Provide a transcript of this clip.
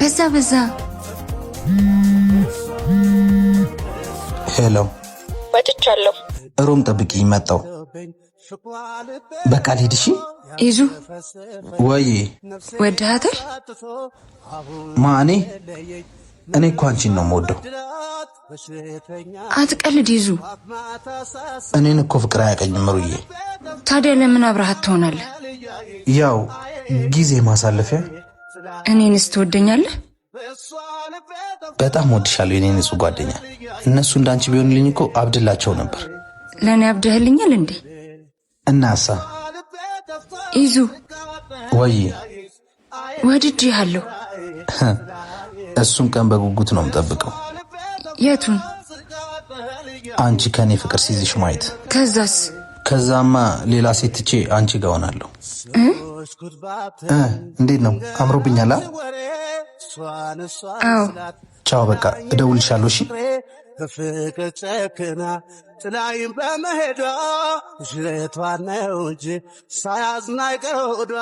በዛ ሄሎ ወጥቻለሁ። ሮም ጠብቂ መጣው። በቃ ልሂድ። እሺ ይዙ ወይ ወደሃታል? ማኔ እኔ እኮ አንቺን ነው የምወደው። አትቀልድ ይዙ። እኔን እኮ ፍቅር አያቀኝም ሩዬ። ታዲያ ለምን አብረሃት ትሆናለህ? ያው ጊዜ ማሳለፊያ። እኔንስ ትወደኛለህ? በጣም ወድሻለሁ የኔ ንጹህ ጓደኛ። እነሱ እንዳንቺ ቢሆንልኝ እኮ አብድላቸው ነበር። ለኔ አብደህልኛል እንዴ? እናሳ ይዙ ወይ ወድጄሃለሁ። እሱን ቀን በጉጉት ነው የምጠብቀው። የቱን? አንቺ ከኔ ፍቅር ሲይዝሽ ማየት። ከዛስ? ከዛማ ሌላ ሴት ትቼ አንቺ ጋር ሆናለሁ። እንዴት ነው? አምሮብኛል? አዎ። ቻው፣ በቃ እደውልሻለሁ። እሺ። በፍቅር ጨክና ጥላይም በመሄዷ ሽለቷ ነው እንጂ ሳያዝናይ ቀውዷ